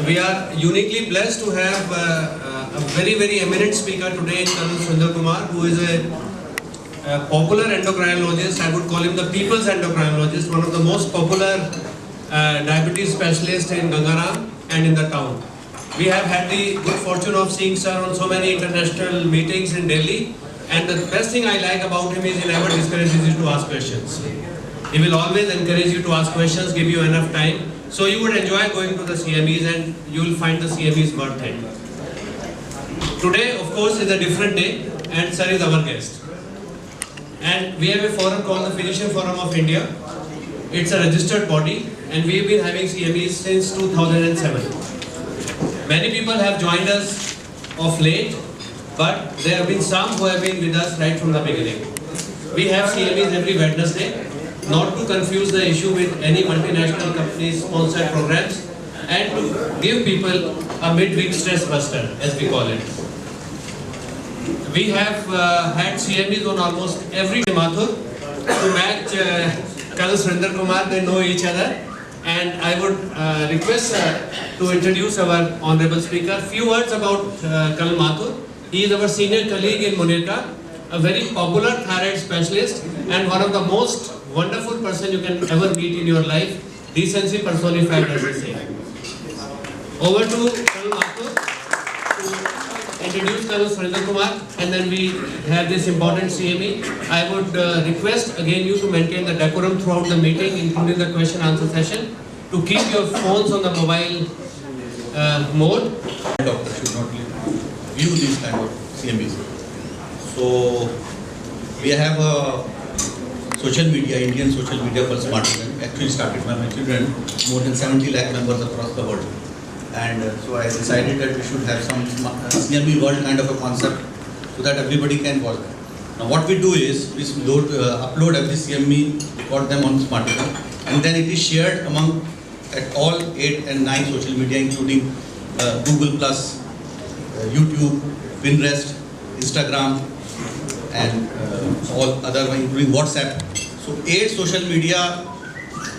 We are uniquely blessed to have a very eminent speaker today in Colonel Surinder Kumar, who is a popular endocrinologist. I would call him the people's endocrinologist, one of the most popular diabetes specialists in Gangaram and in the town. We have had the good fortune of seeing sir on so many international meetings in Delhi, and the best thing I like about him is he never discourages you to ask questions. He will always encourage you to ask questions, give you enough time. So you would enjoy going to the CMEs and you will find the CMEs worth it. Today, of course, is a different day and sir is our guest. And we have a forum called the Physician Forum of India. It's a registered body and we've been having CMEs since 2007. Many people have joined us of late, but there have been some who have been with us right from the beginning. We have CMEs every Wednesday. Not to confuse the issue with any multinational companies sponsored programs, and to give people a midweek stress buster, as we call it. We have had CMEs on almost every Mathur to match Colonel Surinder Kumar. They know each other, and I would request to introduce our honorable speaker. Few words about Colonel Mathur. He is our senior colleague in Munirka, a very popular thyroid specialist and one of the most wonderful person you can ever meet in your life, decency personified, as we say. Over to Colonel Mathur to introduce Colonel Surinder Kumar, and then we have this important CME. I would request again you to maintain the decorum throughout the meeting, including the question answer session, to keep your phones on the mobile mode. Doctor should not view these kind of CMEs. So we have a social media, Indian social media for smart children, actually started by my children, more than 70 lakh members across the world. And so I decided that we should have some CME world kind of a concept so that everybody can watch them. Now what we do is, we upload every CME, record them on smart children, and then it is shared among at all 8 and 9 social media, including Google+, YouTube, Pinterest, Instagram, and all other, including WhatsApp. So 8 social media,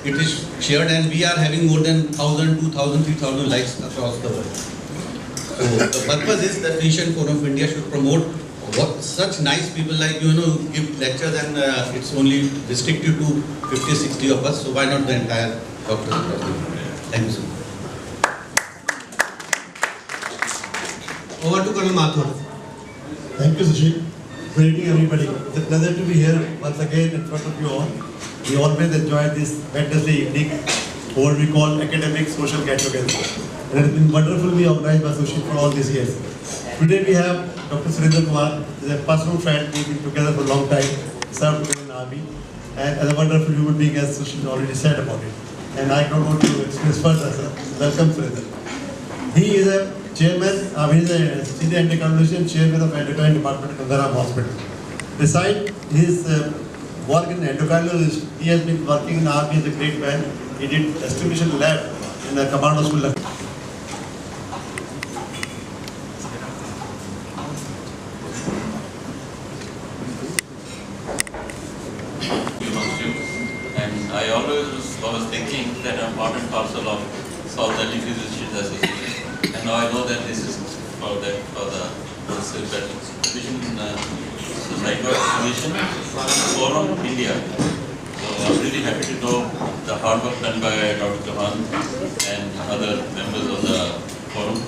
it is shared, and we are having more than 1,000, 2,000, 3,000 likes across the world. So the purpose is that Physician Forum of India should promote what such nice people like give lectures, and it's only restricted to 50, 60 of us. So why not the entire doctors across the world? Thank you so much. Over to Colonel Mathur. Thank you, Sushil. Good evening, everybody. It's a pleasure to be here once again in front of you all. We always enjoy this Wednesday evening, what we call academic social get-together. And it has been wonderfully organized by Sushil for all these years. Today we have Dr. Surinder Kumar, who is a personal friend. We've been together for a long time, served together in the army, and as a wonderful human being, as Sushil already said about it. And I don't want to express further, sir. Welcome, Surinder. He is a chairman, he is a senior endocrinologist and chairman of endocrine department at Gangaram Hospital. Besides his work in endocrinologist, he has been working in the army as a great man. He did estimation lab in the command hospital. And I always was thinking that I'm part and parcel of South Delhi Physicians Association. And now I know that this is for the Physician Physician Forum India. So I'm really happy to know the hard work done by Dr. Chauhan and other members of the forum.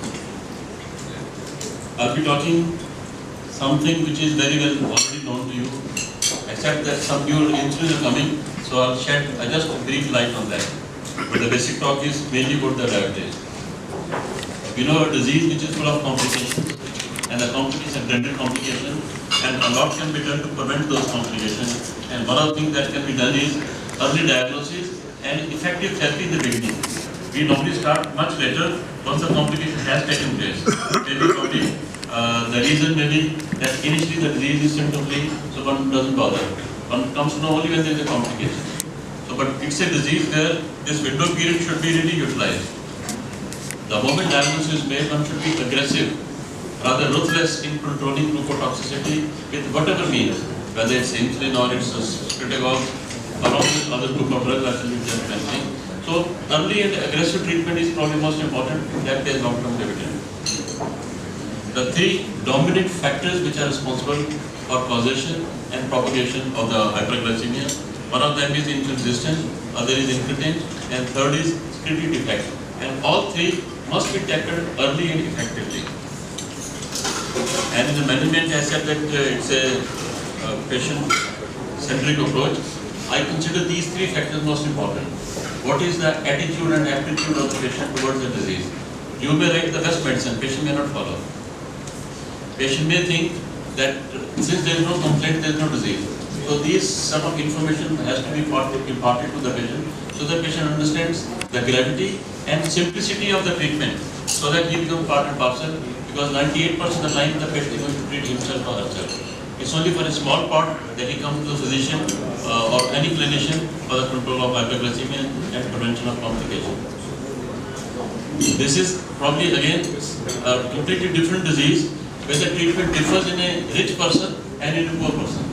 I'll be talking something which is very well already known to you, except that some new incidents are coming, so I'll shed just a brief light on that. But the basic talk is mainly about the diabetes. We know a disease which is full of complications, and the complications, dental complications, and a lot can be done to prevent those complications. And one of the things that can be done is early diagnosis and effective therapy in the beginning. We normally start much later once the complication has taken place. Maybe the reason may be that initially the disease is symptom-free, so one doesn't bother. One comes to know only when there is a complication. So, but it's a disease where this window period should be really utilized. The moment diagnosis is made, one should be aggressive, rather ruthless in controlling glucotoxicity with whatever means, whether it's insulin or it's scritagol, along with other group of drugs I will be just mentioning. So So early and aggressive treatment is probably most important. That pays long-term dividend. The three dominant factors which are responsible for causation and propagation of the hyperglycemia. One of them is insulin resistance, other is incretin, and third is secretory defect. And all three must be tackled early and effectively. And in the management, I said that it's a patient-centric approach. I consider these three factors most important. What is the attitude and aptitude of the patient towards the disease? You may write the best medicine, patient may not follow. Patient may think that since there is no complaint, there is no disease. So these sort of information has to be imparted to the patient, so the patient understands the gravity and simplicity of the treatment, so that he becomes part and parcel, because 98% of the time the patient is going to treat himself or herself. It's only for a small part that he comes to the physician or any clinician for the control of hyperglycemia and prevention of complications. This is probably again a completely different disease, where the treatment differs in a rich person and in a poor person.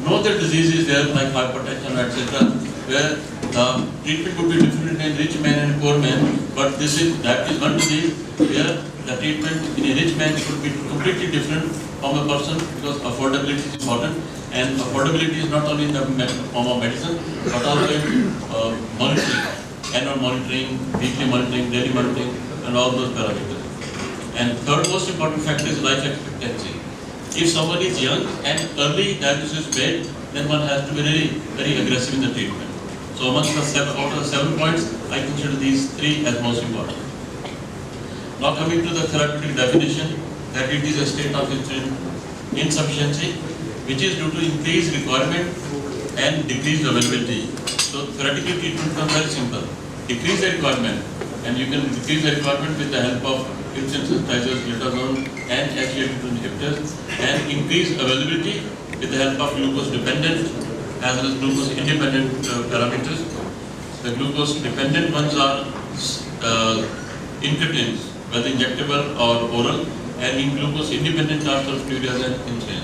No other disease is there like hypertension, etc., where the treatment would be different in a rich man and a poor man, but that is one disease where the treatment in a rich man could be completely different from a person, because affordability is important, and affordability is not only in the form of medicine but also in monitoring, annual monitoring, weekly monitoring, daily monitoring, and all those parameters. And third most important factor is life expectancy. If somebody is young and early diagnosis is made, then one has to be very aggressive in the treatment. So amongst the out of the 7 points, I consider these three as most important. Now coming to the therapeutic definition, that it is a state of insulin insufficiency, which is due to increased requirement and decreased availability. So theoretical treatment becomes very simple. Decrease the requirement, and you can decrease the requirement with the help of insulin sensitizers, glitazone, and SGLT2 inhibitors, and increase availability with the help of glucose dependent as well as glucose independent parameters. The glucose dependent ones are incretins, whether injectable or oral, and in glucose independent are sulfurias and insulin.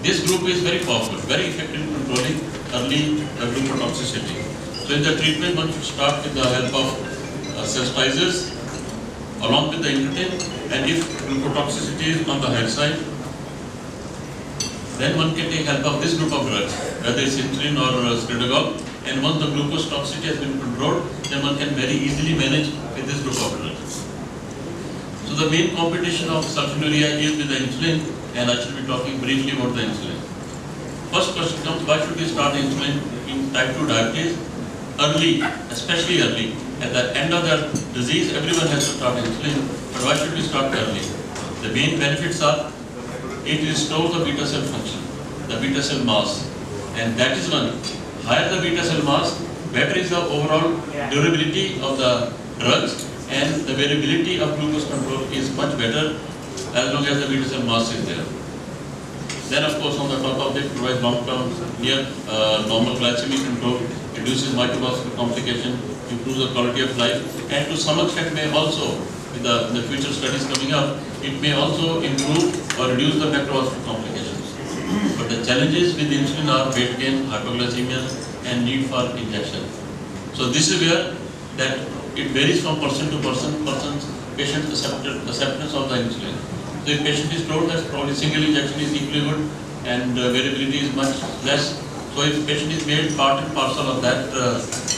This group is very powerful, very effective in controlling early glucotoxicity. So in the treatment, one should start with the help of sensitizers along with the incretin, and if glucotoxicity is on the higher side, then one can take help of this group of drugs, whether it's insulin or scritagol, and once the glucose toxicity has been controlled, then one can very easily manage with this group of drugs. So the main competition of sulfonylurea is with the insulin, and I should be talking briefly about the insulin. First question comes, why should we start insulin in type 2 diabetes? Early, especially early. At the end of the disease, everyone has to start insulin, but why should we start early? The main benefits are, it restores the beta cell function, the beta cell mass, and that is one. Higher the beta cell mass, better is the overall durability of the drugs, and the variability of glucose control is much better as long as the beta cell mass is there. Then of course on the top of it provides long-term near normal glycemic control, reduces microvascular complication, improves the quality of life, and to some extent may also, with the future studies coming up, it may also improve or reduce the macrovascular complications. But the challenges with insulin are weight gain, hypoglycemia, and need for injection. So this is where that it varies from person to person, patient acceptance of the insulin. So if patient is told that probably single injection is equally good and variability is much less. So if patient is made part and parcel of that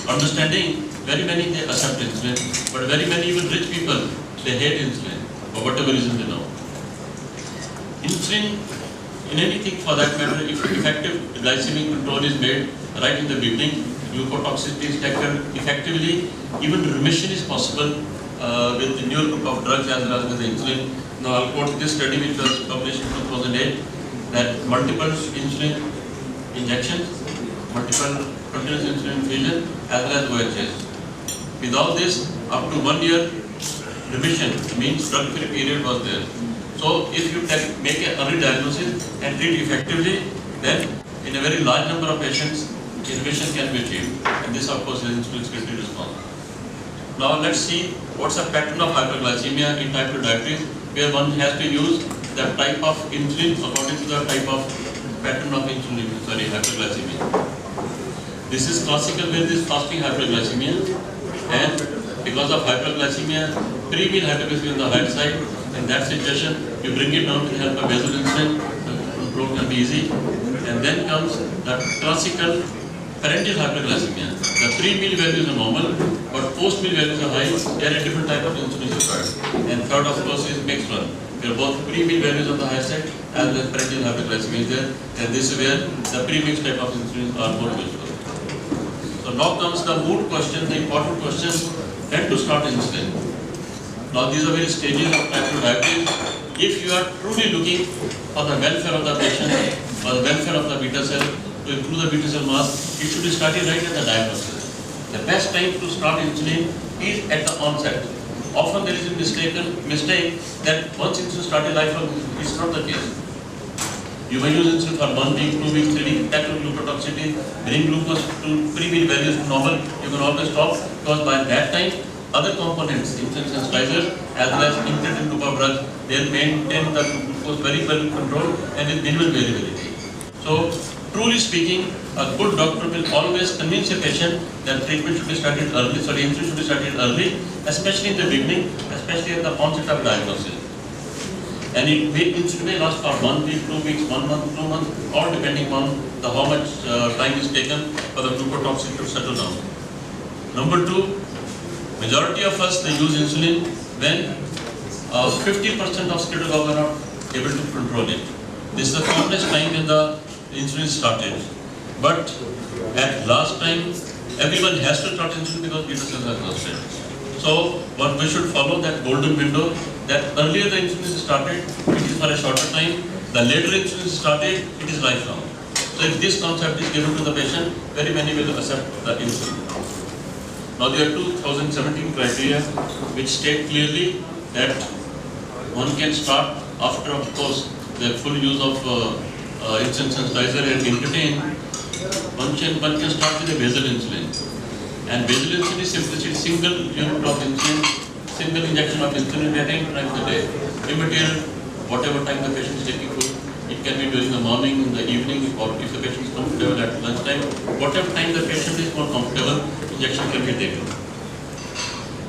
understanding, very many they accept insulin, but very many even rich people, they hate insulin for whatever reason they know. Insulin, in anything for that matter, if effective glycemic control is made right in the beginning, glucotoxicity is tackled effectively, even remission is possible with the newer group of drugs as well as with the insulin. Now I'll quote this study which was published in 2008, that multiple insulin injections, multiple continuous insulin infusion as well as OHS. With all this, up to 1 year remission, means drug-free period was there. So if you make an early diagnosis and treat effectively, then in a very large number of patients, remission can be achieved. And this of course is insulin secretory response. Now let's see what's the pattern of hyperglycemia in type 2 diabetes, where one has to use the type of insulin according to the type of pattern of hyperglycemia. This is classical where this fasting hyperglycemia, And because of hyperglycemia, pre-meal hyperglycemia on the higher side, in that situation, you bring it down with the help of basal insulin, control can be easy. And then comes the classical parental hyperglycemia. The pre-meal values are normal, but post-meal values are high. There are different type of insulin required. And third, of course, is mixed one, where both pre-meal values on the higher side as well as parental hyperglycemia is there. And this is where the pre-mixed type of insulin are more useful. So now comes the mood question, the important question, when to start insulin. Now these are various stages of type 2 diabetes. If you are truly looking for the welfare of the patient or the welfare of the beta cell, to improve the beta cell mass, it should be started right at the diagnosis. The best time to start insulin is at the onset. Often there is a mistake that once insulin started, lifelong, it's not the case. You may use insulin for 1 week, 2 weeks, 3 weeks, tackle glucotoxicity, bring glucose to pre-meal values to normal. You can always stop, because by that time, other components, insulin sensitizers, as well as incretin group of drugs, they maintain the glucose very well controlled and with minimal variability. So, truly speaking, a good doctor will always convince a patient that treatment should be started early, insulin should be started early, especially in the beginning, especially at the onset of diagnosis. And insulin may last for 1 week, 2 weeks, 1 month, 2 months, all depending on how much time is taken for the glucotoxicity to settle down. Number 2, majority of us, they use insulin when 50% of scleroderma are not able to control it. This is the commonest time when the insulin started. But at last time, everyone has to start insulin because beta cells are exhausted. So, what we should follow that golden window, that earlier the insulin is started, it is for a shorter time. The later insulin is started, it is lifelong. So, if this concept is given to the patient, very many will accept the insulin. Now, there are 2017 criteria which state clearly that one can start after, of course, the full use of insulin sensitizer and incretin. One can start with a basal insulin. And basal insulin is simply single unit of insulin, single injection of insulin at any time of the day. Immaterial, whatever time the patient is taking food. It can be during the morning, in the evening, or if the patient is comfortable at lunchtime. Whatever time the patient is more comfortable, injection can be taken.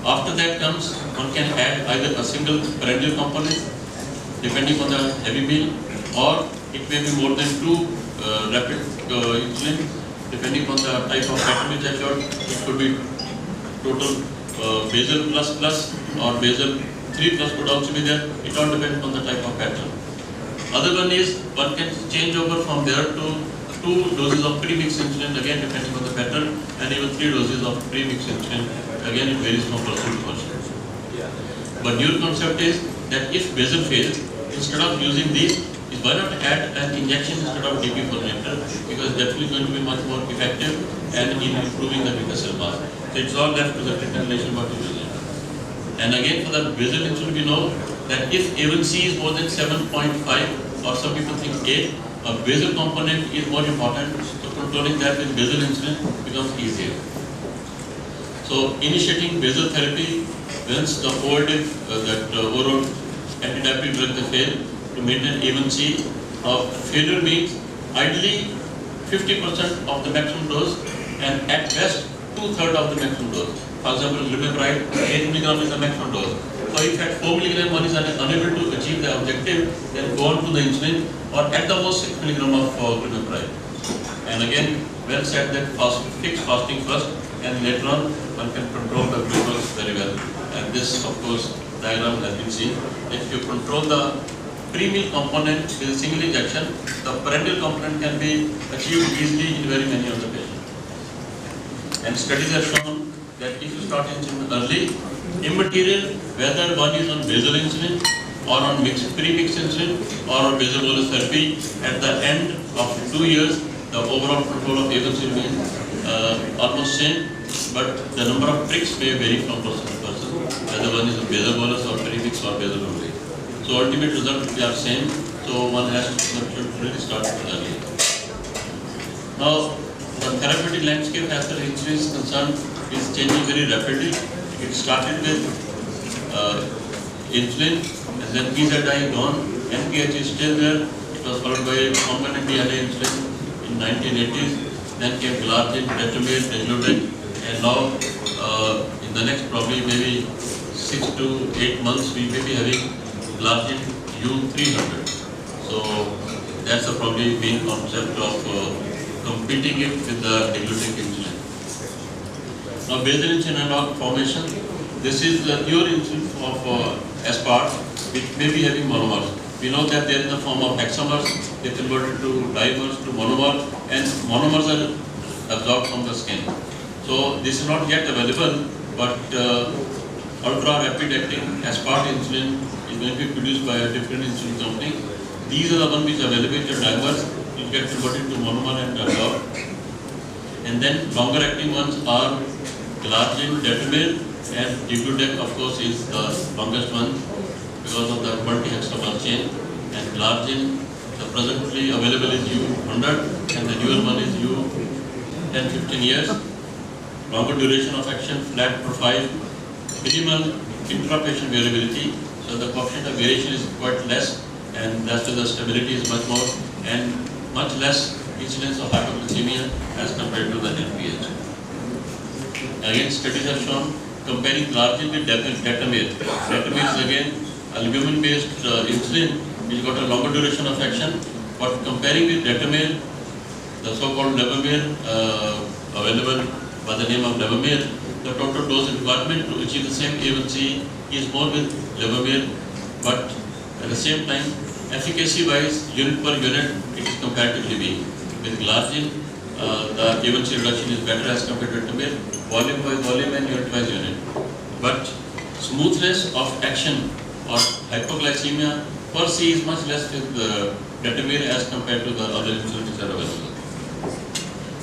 After that comes, one can add either a single parenteral component, depending on the heavy meal, or it may be more than 2 rapid insulin, depending on the type of pattern which I showed. It could be total basal plus or basal 3 plus could also be there. It all depends on the type of pattern. Other one is one can change over from there to 2 doses of pre-mixed insulin, again depending on the pattern, and even 3 doses of pre-mixed insulin. Again, it varies from person to person. But your concept is that if basal fails, instead of using these, why not add an injection instead of DP formulator, because that is going to be much more effective and in improving the beta cell mass. So it's all left to the treatment relation what you use it. And again, for the basal insulin, we know that if A1C is more than 7.5, or some people think 8, a basal component is more important, so controlling that with basal insulin becomes easier. So initiating basal therapy once the oral antidiabetic drug fail to maintain A1C. Failure means ideally 50% of the maximum dose and at best 2/3 of the maximum dose. For example, glimepiride 8 mg is the maximum dose. So if at 4 mg one is unable to achieve the objective, then go on to the insulin or at the most 6 mg of glimepiride. And again, well said that fix fasting first and later on one can control the glucose very well. And this, of course, diagram has been seen. If you control the pre-meal component with a single injection, the parenteral component can be achieved easily in very many of the patients. And studies have shown that if you start insulin early, immaterial whether one is on basal insulin or on pre-mixed insulin or on basal bolus therapy, at the end of 2 years, the overall control of A1C remains almost same, but the number of pricks may vary from person to person, whether one is on basal bolus or pre-mixed or basal only. So ultimate result will be the same. So one should really start early. Now, the therapeutic landscape as far as insulin is concerned is changing very rapidly. It started with insulin, and then PZI gone, NPH is still there. It was followed by recombinant DNA insulin in 1980s. Then came Glargine, Retomir, Degludec, and now in the next probably maybe 6 to 8 months, we may be having Glargine U300. So that's the probably main concept of competing it with the Degludec insulin. Now basal insulin analog formation, this is the pure insulin of aspart, which may be having monomers. We know that they are in the form of hexamers, they converted to dimers to monomer, and monomers are absorbed from the skin. So this is not yet available, but ultra rapid acting aspart insulin is going to be produced by a different insulin company. These are the ones which are available in dimers, will get converted to monomer and absorbed. And then longer acting ones are Glargine, Detamir, and Degludec, of course, is the longest one because of the multi-hexamer chain. And Glargine, the presently available is U100, and the newer one is U10-15 years. Longer duration of action, flat profile, minimal intra-patient variability, so the coefficient of variation is quite less, and that's why the stability is much more, and much less incidence of hypoglycemia as compared to the NPH. Again, studies have shown comparing Glargine with Detamir. Detamir is again albumin-based insulin which got a longer duration of action, but comparing with Detamir, the so-called Levemir available by the name of Levemir, the total dose requirement to achieve the same A1C is more with Levemir, but at the same time, efficacy-wise, unit per unit, it is comparatively weak. With Glargine, the A1C reduction is better as compared to Detamir, volume by volume and unit by unit. But smoothness of action or hypoglycemia per se is much less with Detamir as compared to the other insulins which are available.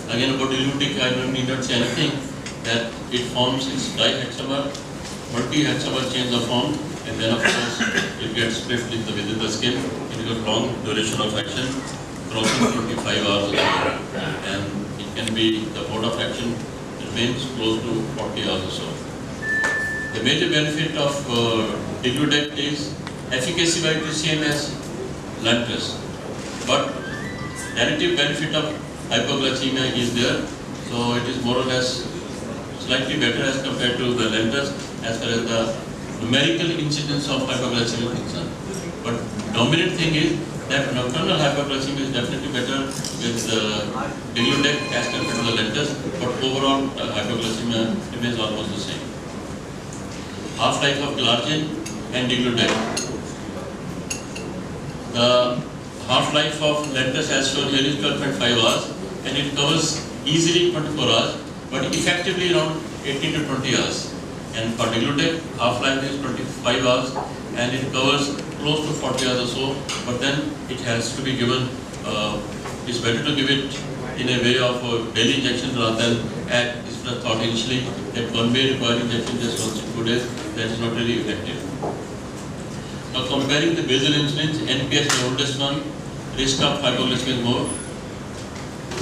Again, about Degludec, I don't need to say anything, that it forms its dihexamer, multi-hexamer chains are formed, and then of course it gets split within the skin. It has a long duration of action, crossing 25 hours or so, and it can be, the mode of action remains close to 40 hours or so. The major benefit of Degludec is efficacy by the same as Lantus, but relative benefit of hypoglycemia is there, so it is more or less slightly better as compared to the Lantus as far as the numerical incidence of hypoglycemia is concerned. But dominant thing is that nocturnal hypoglycemia is definitely better with Degludec as compared to the Lantus, but overall hypoglycemia remains almost the same. Half-life of Glargine and Degludec. The half-life of Lantus as shown here is 12.5 hours, and it covers easily 24 hours, but effectively around 18 to 20 hours. And for Degludec, half-life is 25 hours, and it covers close to 40 hours or so, but then it has to be given, it's better to give it in a way of daily injection rather than as it was thought initially that one may require injection just once in 2 days. That is not really effective. Now comparing the basal insulins, NPS the oldest one, risk of hypoglycemia is more,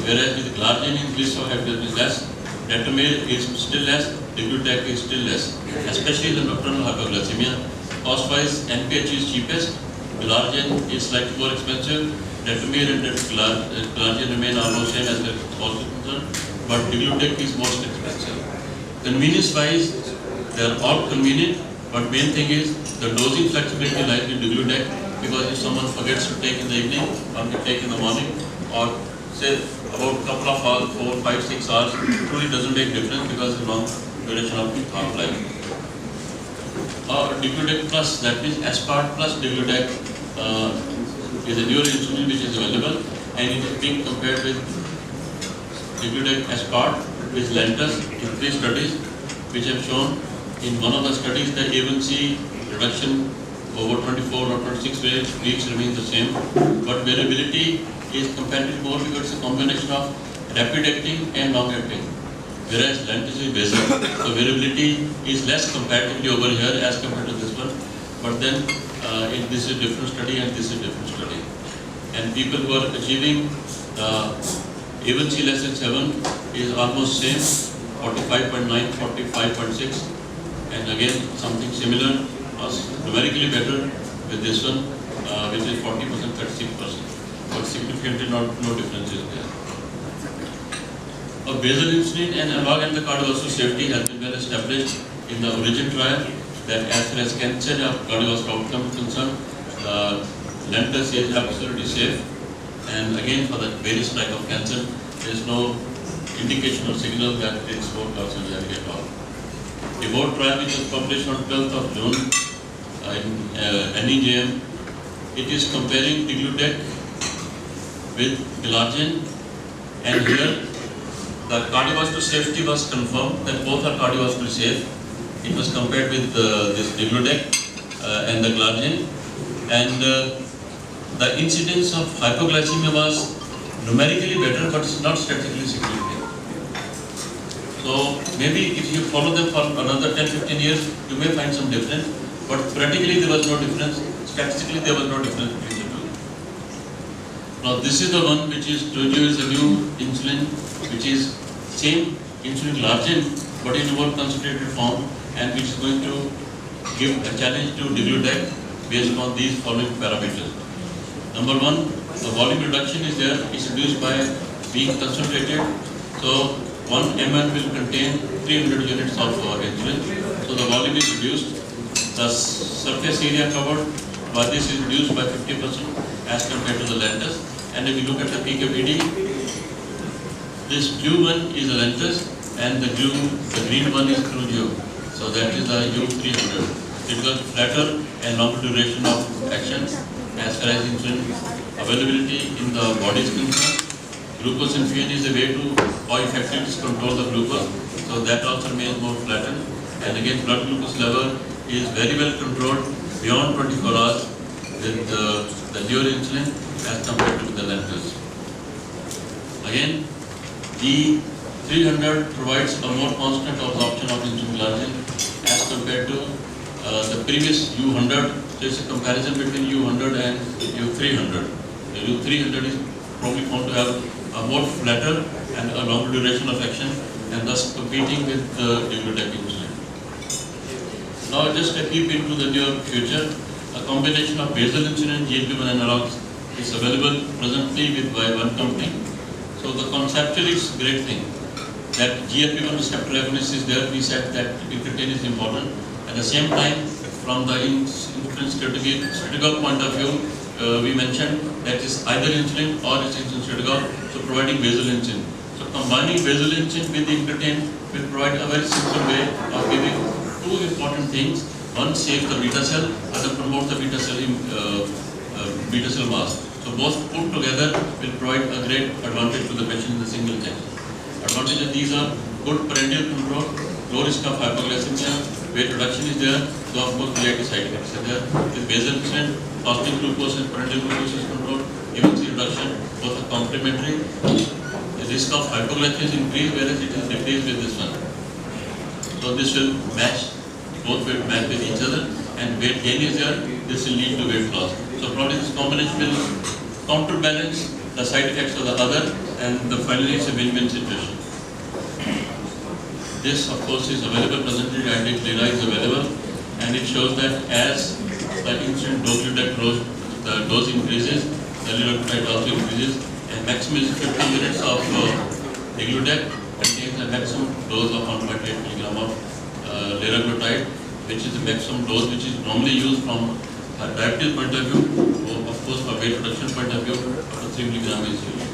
whereas with Glargine risk of hypoglycemia is less, Detamir is still less, Degludec is still less, especially the nocturnal hypoglycemia. Cost-wise, NPH is cheapest, Glargine is slightly more expensive, Detamir and Glargine remain almost same as the cost is concerned, but Degludec is most expensive. Convenience-wise, they are all convenient, but main thing is the dosing flexibility lies in Degludec, because if someone forgets to take in the evening, one can take in the morning, or say about a couple of hours, 4, 5, 6 hours, truly doesn't make difference because of the long duration of half-life. Or Degludec plus, that means aspart plus Degludec is a newer insulin which is available, and it is being compared with Degludec aspart with Lantus in 3 studies which have shown. In one of the studies, the A1C reduction over 24 or 26 weeks remains the same, but variability is comparatively more because it's a combination of rapid acting and long acting, whereas Lantus is basal, so variability is less comparatively over here as compared to this one. But then this is a different study and this is a different study, and people who are achieving A1C less than 7 is almost same, 45.9, 45.6. And again, something similar or numerically better with this one, which is 40%, 36%. But significantly no difference is there. A basal insulin and analog and the cardiovascular safety has been well established in the origin trial that as far as cancer of cardiovascular outcome is concerned, Lantus is absolutely safe. And again, for the various type of cancer, there is no indication or signal that it is more carcinogenic at all. The board trial, which was published on 12th of June in NEJM, it is comparing Degludec with Glargine, and here the cardiovascular safety was confirmed that both are cardiovascularly safe. It was compared with this Degludec and the Glargine, and the incidence of hypoglycemia was numerically better, but it's not statistically significant. So maybe if you follow them for another 10-15 years, you may find some difference, but practically there was no difference. Statistically there was no difference between the two. Now this is the one which is Toujeo is a new insulin, which is same insulin Glargine, but in a more concentrated form, and which is going to give a challenge to Degludec based on these following parameters. Number one, the volume reduction is there, is reduced by being concentrated. So 1 ml will contain 300 units of insulin. So the volume is reduced. The surface area covered by this is reduced by 50% as compared to the Lantus. And if you look at the PKPD, this blue one is the Lantus and the green one is Toujeo. So that is the U300. It was flatter and longer duration of action as far as insulin availability in the body is concerned. Glucose infusion is a way to how effective is control the glucose. So that also remains more flattened. And again, blood glucose level is very well controlled beyond 24 hours with the newer insulin as compared to the Lantus. Again, the 300 provides a more constant absorption of insulin Glargine as compared to the previous U100. There is a comparison between U100 and U300. The U300 is probably found to have a more flatter and a longer duration of action, and thus competing with the Degludec insulin. Now just a peep into the near future. A combination of basal insulin and GLP-1 analogs is available presently with by one company. So the conceptually it's a great thing that GLP-1 receptor agonist is there. We said that incretin is important. At the same time, from the insulin strategic point of view, we mentioned that is either insulin or it's insulin strategic, so providing basal insulin. So combining basal insulin with incretin will provide a very simple way of giving two important things. One saves the beta cell, other promotes the beta cell mass. So both put together will provide a great advantage to the patient in the single injection. Advantages of these are good parenteral control, low risk of hypoglycemia, weight reduction is there, so of course related side effects are there. With basal insulin, fasting glucose and parenteral glucose is controlled, A1C reduction, both are complementary. The risk of hypoglycemia is increased, whereas it is decreased with this one. So this will match, both will match with each other, and weight gain is there, this will lead to weight loss. So probably this combination will counterbalance the side effects of the other, and finally it's a win-win situation. This of course is available presently, Diabetic Lira is available, and it shows that as the insulin dose, the dose increases, the liraglutide also increases, and maximum is 50 units of Degludec contains a maximum dose of 1.8 mg of liraglutide, which is the maximum dose which is normally used from a diabetes point of view. Of course, for weight reduction point of view, up to 3 mg is used.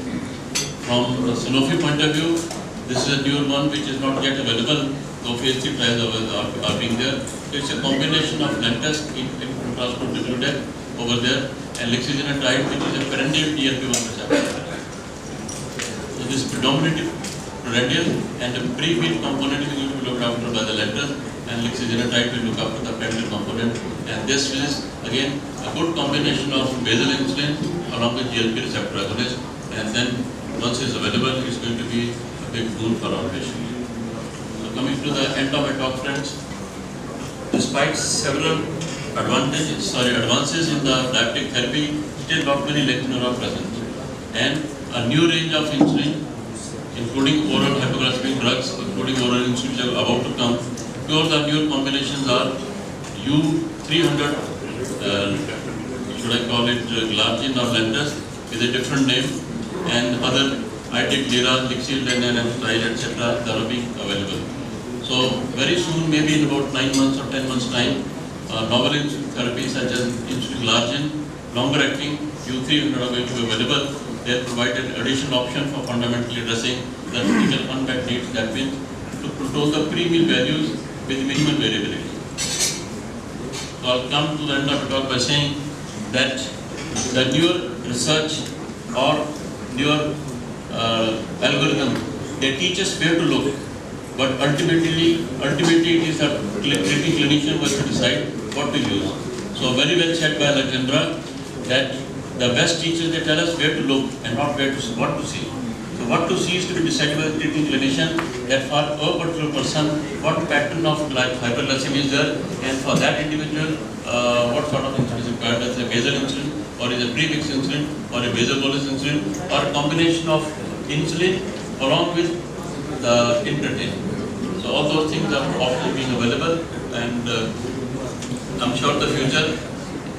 From the Sanofi point of view, this is a newer one which is not yet available, though phase 3 trials are being there. So it's a combination of Lantus in contrast to Degludec over there, and lixisenatide, which is a parenteral GLP-1 receptor. So this is predominantly parenteral, and the pre-meat component is going to be looked after by the Lantus, and lixisenatide will look after the parenteral component. And this is again a good combination of basal insulin along with GLP receptor agonist, and then once it's available, it's going to be big boon for our patients. So coming to the end of my talk, friends, despite several advances in the diabetic therapy, still not many lectins are present. And a new range of insulin, including oral hypoglycemic drugs, including oral insulin which are about to come. Two of the new combinations are U300, should I call it Glargine or Lantus, with a different name, and other Diabetic Lira, Lixil, and Style, etc. that are being available. So very soon, maybe in about 9 months or 10 months time, novel insulin therapy such as insulin glargine, longer acting U3 are going to be available. They have provided additional option for fundamentally addressing the critical unmet needs, that means to control the pre-meal values with minimal variability. So I'll come to the end of the talk by saying that the newer research or newer algorithm, they teach us where to look, but ultimately it is a treating clinician who has to decide what to use. So very well said by Alexandra that the best teachers, they tell us where to look and not what to see. So what to see is to be decided by the treating clinician, that for a particular person, what pattern of hyperglycemia is there, and for that individual, what sort of insulin is required, whether it's a basal insulin, or is a premix insulin, or a basal bolus insulin, or a combination of insulin along with the incretin. So all those things are often being available, and I'm sure the future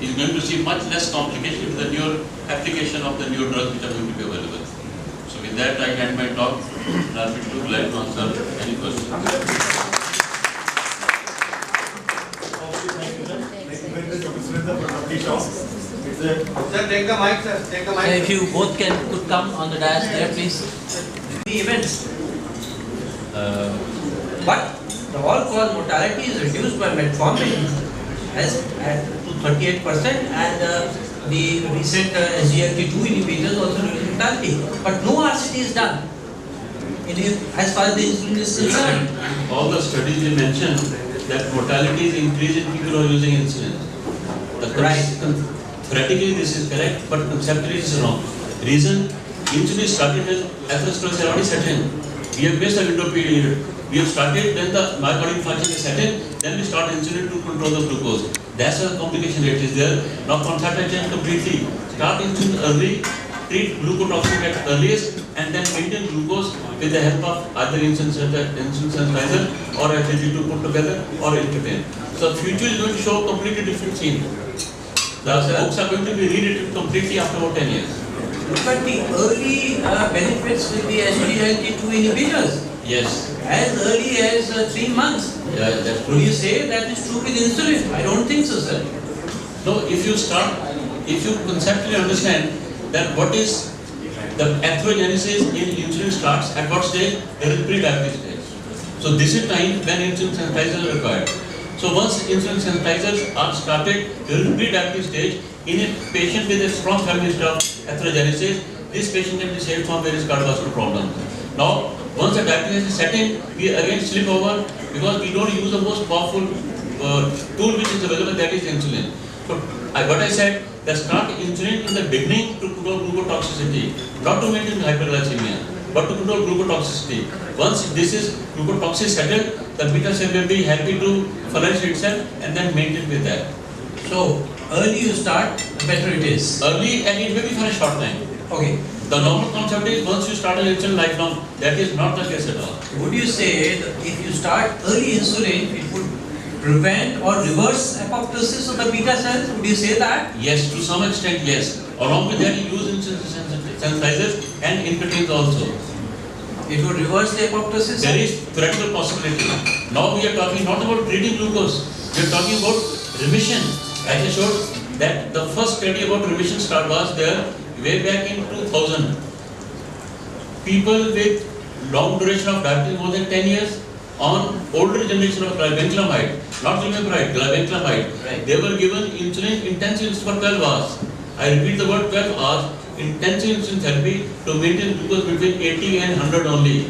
is going to see much less complication with the newer application of the new drugs which are going to be available. So with that, I end my talk, and I'll be too glad to answer any questions. Sir, take the mic, sir. Take the mic. If you both could come on the dais there, please. The events. But the all-cause mortality is reduced by metformin to 38%, and the recent SGLT2 inhibitors also reduce mortality. But no RCT is done as far as the insulin is concerned. All the studies they mentioned that mortality is increased in people who are using insulin. Right. Theoretically this is correct, but conceptually it is wrong. Reason, insulin started when atherosclerosis already set in. We have missed a window period. We have started when the myocardial function is set in, then we start insulin to control the glucose. That's why the complication rate is there. Now concept has changed completely. Start insulin early, treat glucotoxic at earliest, and then maintain glucose with the help of either insulin sensitizer or SGLT2 put together or incretin. So future is going to show a completely different scene. The books are going to be rewritten completely after about 10 years. But the early benefits with the SGLT2 inhibitors, Yes. as early as 3 months. Yeah, that's Would you say that is true with insulin? I don't think so, sir. No, if you conceptually understand that what is the atherogenesis in insulin starts at what stage? There is pre-diabetes stage. So this is time when insulin sensitizers are required. So once insulin sensitizers are started, there is pre-diabetes stage. In a patient with a strong family history of atherogenesis, this patient can be saved from various cardiovascular problems. Now, once the diabetes is set in, we again slip over because we don't use the most powerful tool which is available, that is insulin. So, what I said, that start insulin in the beginning to control glucotoxicity, not to maintain hyperglycemia, but to control glucotoxicity. Once this is glucotoxic settled, the beta cell will be happy to flourish itself and then maintain with that. So, early you start, the better it is. Early, and it may be for a short time. Okay. The normal concept is once you start an insulin lifelong, that is not the case at all. Would you say that if you start early insulin, it would prevent or reverse apoptosis of the beta cells? Would you say that? Yes, to some extent, yes. Along with that, you use insulin sensitizers and incretins also. It would reverse the apoptosis? There is theoretical possibility. Now we are talking not about treating glucose, we are talking about remission. As I showed that the first study about remission start was there way back in 2000. People with long duration of diabetes, more than 10 years, on older generation of glibenclamide, not glimepiride, glibenclamide, Right. they were given insulin intensive for 12 hours. I repeat the word 12 hours, intensive insulin therapy to maintain glucose between 80 and 100 only.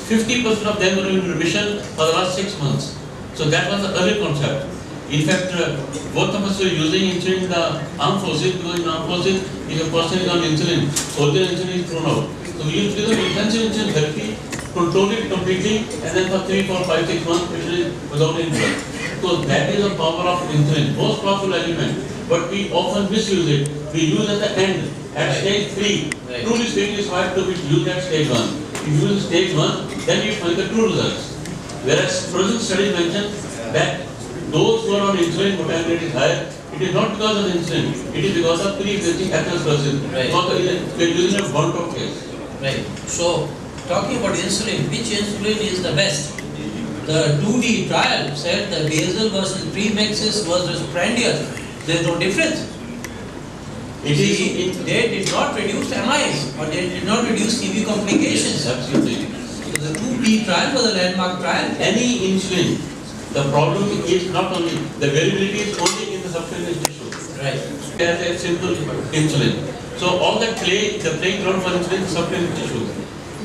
50% of them were in remission for the last 6 months. So that was the early concept. In fact, both of us were using insulin in the armed forces, because in armed forces, if a person is on insulin, soldier insulin is thrown out. So we used to do intensive insulin therapy, control it completely, and then for 3, 4, 5, 6 months, patient without any drug. So that is the power of insulin, most powerful element. But we often misuse it. We use at the end, at stage 3. Right. Truly speaking, is required to be used at stage 1. If you use stage 1, then you find the true results. Whereas present studies mention that those who are on insulin, mortality rate is higher. It is not because of insulin, it is because of pre-existing atherosclerosis. Right. Because they are using a burnt-out case. Right. So, talking about insulin, which insulin is the best? the 2D trial said the basal versus premixes versus prandial. There is no difference. It is They did not reduce MIs or they did not reduce CV complications. absolutely. So the 2B trial was a landmark trial. Any insulin, the problem is not only, the variability is only in the subcutaneous tissue. Right. As a simple insulin. So all that the playing ground for insulin is subcutaneous tissue.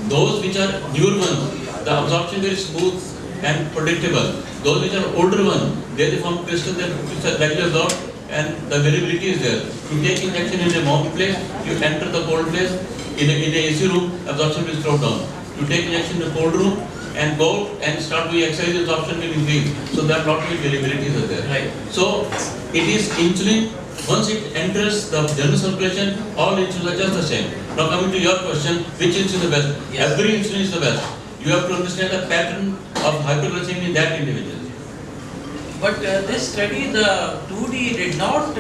Those which are newer ones, the absorption very smooth and predictable. Those which are older ones, they form crystals that are regularly absorbed and the variability is there. You take injection in a warm place, you enter the cold place, in a AC room, absorption will slow down. You take injection in a cold room and go out and start doing exercise, absorption will increase. So there are lot of variabilities are there. Right. So it is insulin, once it enters the general circulation, all insulins are just the same. Now coming to your question, which insulin is the best? Yes. Every insulin is the best. You have to understand the pattern of hyperglycemia in that individual. But this study, the 2D did not,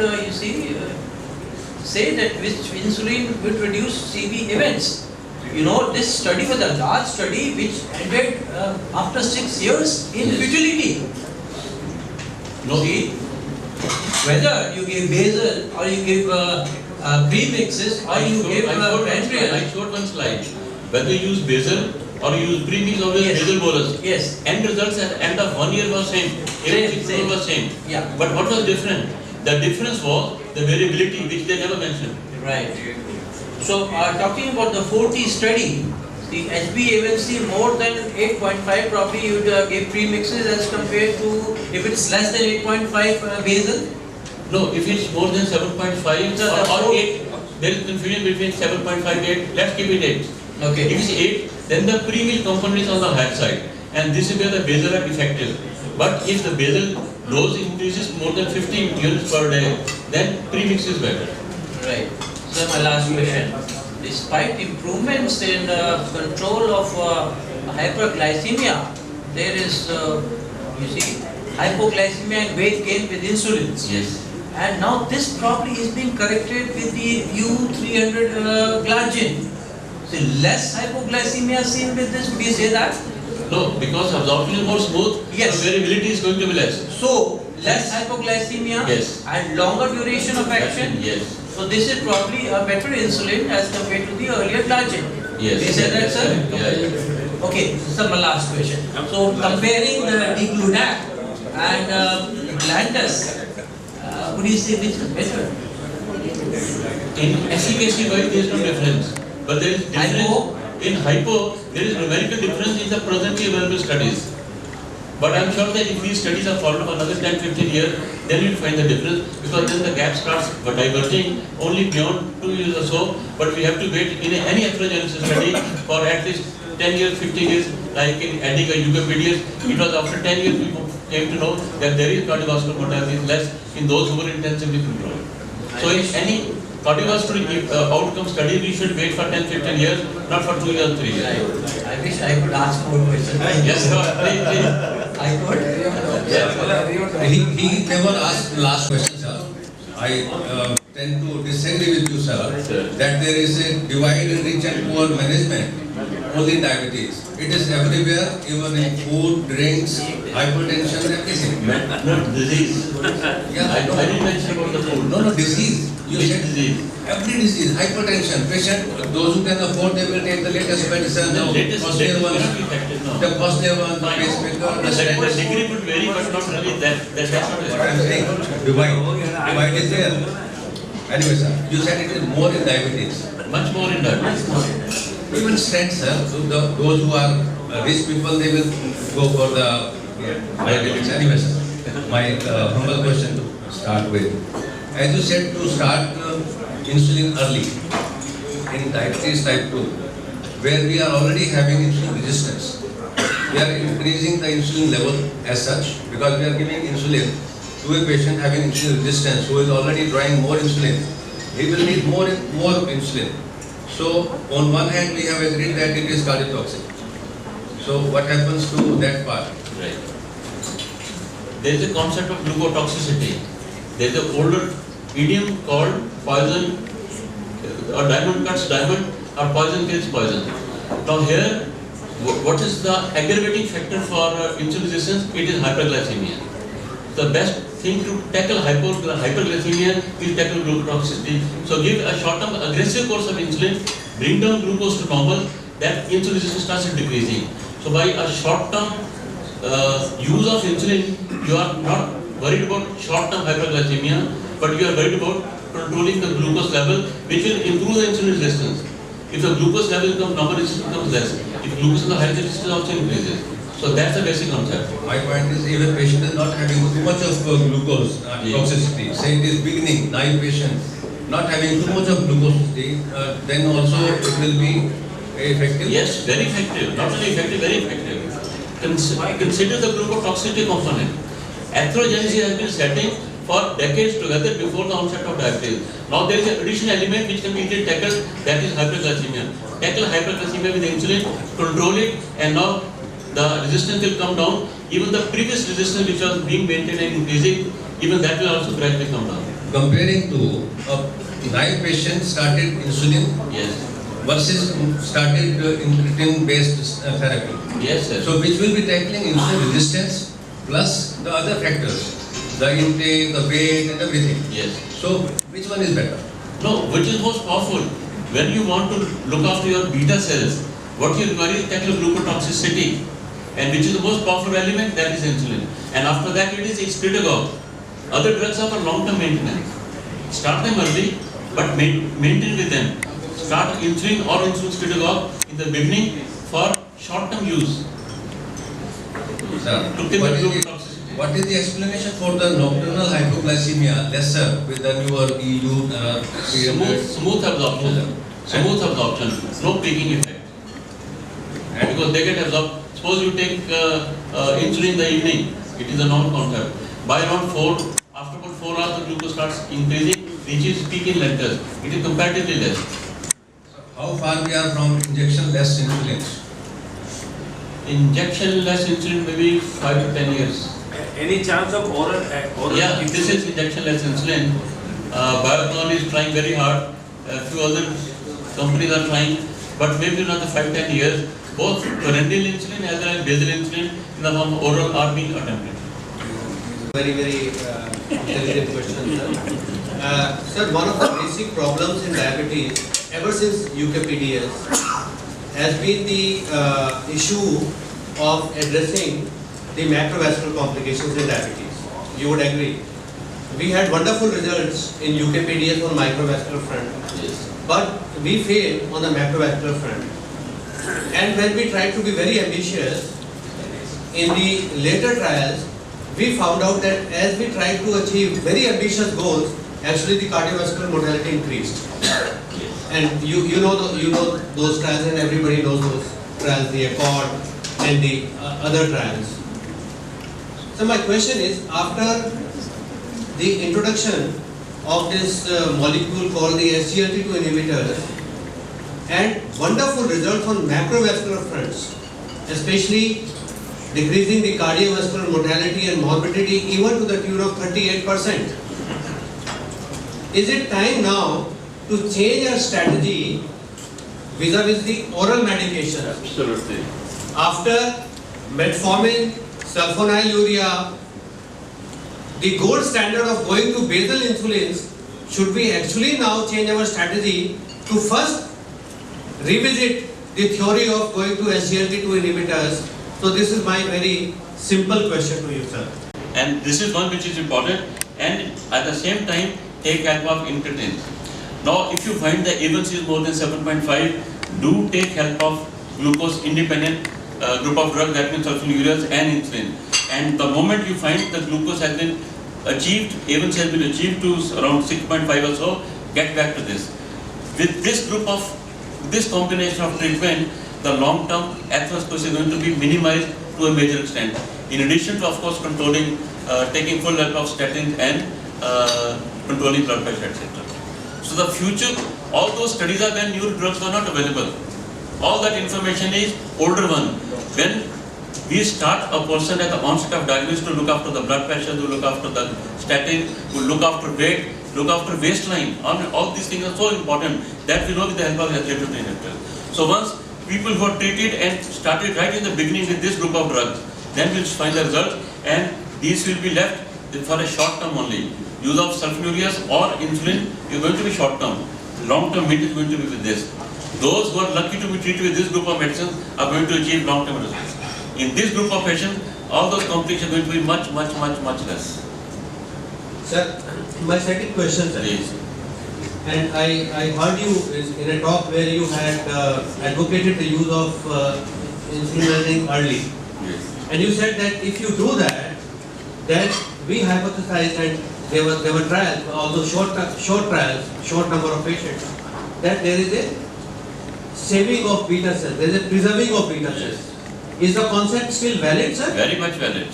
say that which insulin would reduce CV events. You know, this study was a large study which ended after 6 years in Yes. futility. No. See, whether you give basal or you give premixes or you give prandial. I showed one slide. Whether you use basal or you use premix or Yes. basal bolus, Yes, end results at end of 1 year was same. Same. Every was same. yeah, But what was different? The difference was the variability which they never mentioned. right. So, talking about the 4T study, the HbA1c more than 8.5 probably you would give premixes as compared to if it's less than 8.5 basal. No, if it's more than 7.5 or 8, there is confusion between 7.5 8. Let's keep it 8. Okay. If it's 8, then the pre-meal component is on the higher side, and this is where the basal are effective. But if the basal dose increases more than 15 units per day, then premix is better. Right. So my last question. Despite improvements in control of hyperglycemia, there is, hypoglycemia and weight gain with insulins. Yes. And now this probably is being corrected with the U300 glargine. So less hypoglycemia seen with this, would you say that? No, because absorption is more smooth, Yes. the variability is going to be less. So less hypoglycemia Yes. and longer duration of action. Yes. So this is probably a better insulin as compared to the earlier glargine. Yes. They said that, sir? Yeah. Okay, this is my last question. So comparing the Digludac and Lantus, would you say which is better? In efficacy wise, there is no difference. But there is difference. Hypo? In hypo, there is numerical difference in the presently available studies. But I am sure that if these studies are followed for another 10-15 years, then you will find the difference, because then the gap starts diverging only beyond 2 years or so. But we have to wait in any atherogenesis study for at least 10 years, 15 years, like in Adica, Eugapedius. It was after 10 years we came to know that there is cardiovascular mortality less in those who were intensively controlled. So in any cardiovascular outcome study, we should wait for 10-15 years, not for 2 years, 3 years. I wish I could ask more questions. Yes, sir, please. I could. He never asked the last question, sir. I tend to disagree with you, sir, that there is a divide in rich and poor management, only diabetes. It is everywhere, even in food, drinks, hypertension, everything. Not disease. Yeah, I didn't mention about the food. No, disease. You Which said disease? every disease, hypertension, patient, those who can afford, they will take the latest medicine, The the latest costlier will ones, not be effective now. the costlier one, the pacemaker, the The stents. degree would vary, but not really that's not What it. I'm saying, divide is there. Anyway, sir, you said it is more in diabetes. Much more in that. Even stents, sir, so those who are rich people, they will go for the diabetes. Anyway, sir, my humble question to start with. As you said, to start insulin early in diabetes type 2, where we are already having insulin resistance. We are increasing the insulin level as such because we are giving insulin to a patient having insulin resistance who is already drawing more insulin. He will need more insulin. So on one hand we have agreed that it is cardiotoxic. So what happens to that part? Right. There is a concept of glucotoxicity. There is an older idiom called poison, or diamond cuts diamond, or poison kills poison. Now here, what is the aggravating factor for insulin resistance? It is hyperglycemia. The best thing to tackle hyperglycemia is tackle glucotoxicity. So give a short-term aggressive course of insulin, bring down glucose to normal, that insulin resistance starts decreasing. So by a short-term use of insulin, you are not worried about short-term hyperglycemia, but you are worried about controlling the glucose level, which will improve the insulin resistance. If the glucose level becomes normal, resistance becomes less. If glucose is high, the resistance also increases. So that's the basic concept. My point is, if a patient is not having too much of glucose toxicity, say it is beginning, naive patient, not having too much of glucose, then also it will be effective. Yes, very effective. Not only effective, very effective. Consider the glucotoxicity component. Atherogenesis has been setting for decades together before the onset of diabetes. Now there is an additional element which can be tackled, that is hyperglycemia. Tackle hyperglycemia with insulin, control it, and now the resistance will come down. Even the previous resistance which was being maintained and increasing, even that will also gradually come down. Comparing to a naive patient started insulin Yes. versus started incretin-based therapy. Yes, sir. So which will be tackling insulin resistance plus the other factors, the intake, the weight and everything. Yes. So which one is better? No, which is most powerful? When you want to look after your beta cells, what you require is tackle glucotoxicity. And which is the most powerful element? That is insulin. And after that it is excretagogue. Other drugs are for long-term maintenance. Start them early, but maintain with them. Start insulin or insulin excretagogue in the beginning for short-term use. Sir, To kill what the is the- glucotoxicity. what is the explanation for the nocturnal hypoglycemia lesser with the newer EU 300? Smooth absorption. Smooth absorption. No peaking effect. Because they get absorbed. Suppose you take insulin in the evening, it is a normal concept. By around 4, after about 4 hours, the glucose starts increasing, reaches peak in letters. It is comparatively less. How far we are from injection less insulin? Injection less insulin maybe 5 to 10 years. Any chance of oral? Yeah, if this is injection less insulin, Biocon is trying very hard. A few other companies are trying, but maybe another 5-10 years. Both parenteral insulin as well as basal insulin in the form of oral are being attempted. Very, very intelligent question, sir. Sir, one of the basic problems in diabetes, ever since UKPDS, has been the issue of addressing the macrovascular complications in diabetes. You would agree. We had wonderful results in UKPDS on microvascular front, Yes. but we failed on the macrovascular front. And when we tried to be very ambitious in the later trials, we found out that as we tried to achieve very ambitious goals, actually the cardiovascular mortality increased. And you know those trials, and everybody knows those trials, the ACCORD and the other trials. So my question is, after the introduction of this molecule called the SGLT2 inhibitors, and wonderful results on macrovascular fronts, especially decreasing the cardiovascular mortality and morbidity even to the tune of 38%. Is it time now to change our strategy vis-a-vis the oral medication? Absolutely. After metformin, sulfonylurea, the gold standard of going to basal insulins, should we actually now change our strategy to first revisit the theory of going to SGLT2 inhibitors? So this is my very simple question to you, sir. And this is one which is important, and at the same time take help of incretins. Now if you find the A1C is more than 7.5, do take help of glucose independent group of drugs, that means sulfonylureas and insulin. And the moment you find the glucose has been achieved, A1C has been achieved to around 6.5 or so, get back to this. With this combination of treatment, the long-term atherosclerosis is going to be minimized to a major extent. In addition to, of course, controlling, taking full help of statins and controlling blood pressure, etc. So the future, all those studies are when new drugs were not available. All that information is older one. When we start a person at the onset of diagnosis to look after the blood pressure, to look after the statin, to look after weight, look after waistline. All these things are so important that we know with the help of SGLT2 inhibitor. So once people who are treated and started right in the beginning with this group of drugs, then we'll find the results, and these will be left for a short term only. Use of sulfonylureas or insulin is going to be short term. Long term meat is going to be with this. Those who are lucky to be treated with this group of medicines are going to achieve long term results. In this group of patients, all those complications are going to be much less. Sir, my second question, sir. Please. And I heard you in a talk where you had advocated the use of insulin early. Yes. And you said that if you do that, then we hypothesized, and there were trials, although short trials, short number of patients, that there is a saving of beta cells, there is a preserving of beta cells. Is the concept still valid, sir? Very much valid.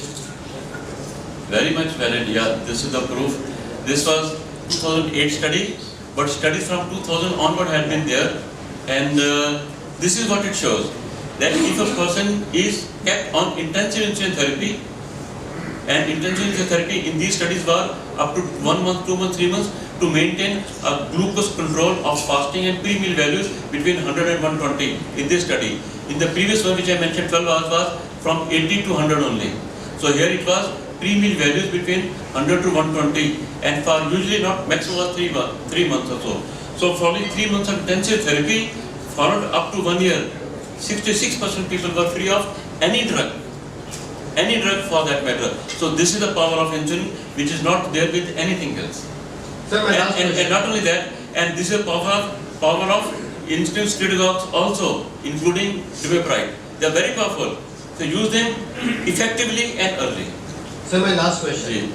Very much valid, yeah. This is the proof. This was 2008 study, but studies from 2000 onward have been there, and this is what it shows. That if a person is kept on intensive insulin therapy, and intensive insulin therapy in these studies were up to 1 month, 2 months, 3 months, to maintain a glucose control of fasting and pre-meal values between 100 and 120 in this study. In the previous one which I mentioned, 12 hours was from 80 to 100 only. So here it was pre-meal values between 100 to 120, and for usually not maximum was 3 months or so. So following 3 months of intensive therapy, followed up to 1 year, 66% people were free of any drug for that matter. So this is the power of insulin, which is not there with anything else. Sir, my last And question. not only that, and this is the power of insulin steroids also, including ribepryde. They are very powerful. So use them effectively and early. Sir, my last question. See.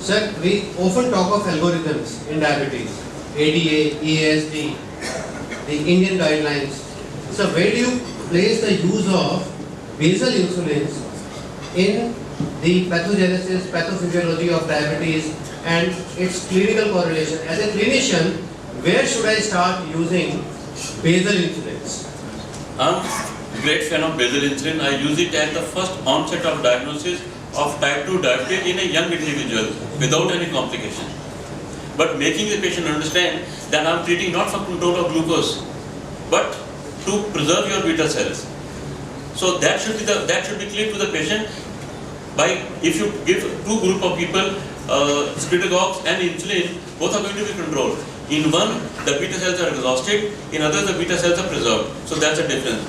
Sir, we often talk of algorithms in diabetes, ADA, EASD, the Indian guidelines. So where do you place the use of basal insulins in the pathogenesis, pathophysiology of diabetes and its clinical correlation? As a clinician, where should I start using basal insulins? I'm a great fan of basal insulin. I use it at the first onset of diagnosis of type 2 diabetes in a young individual without any complication. But making the patient understand that I'm treating not for control of glucose, but to preserve your beta cells. So that should be clear to the patient. By if you give two group of people steroids and insulin, both are going to be controlled. In one, the beta cells are exhausted. In others, the beta cells are preserved. So that's a difference.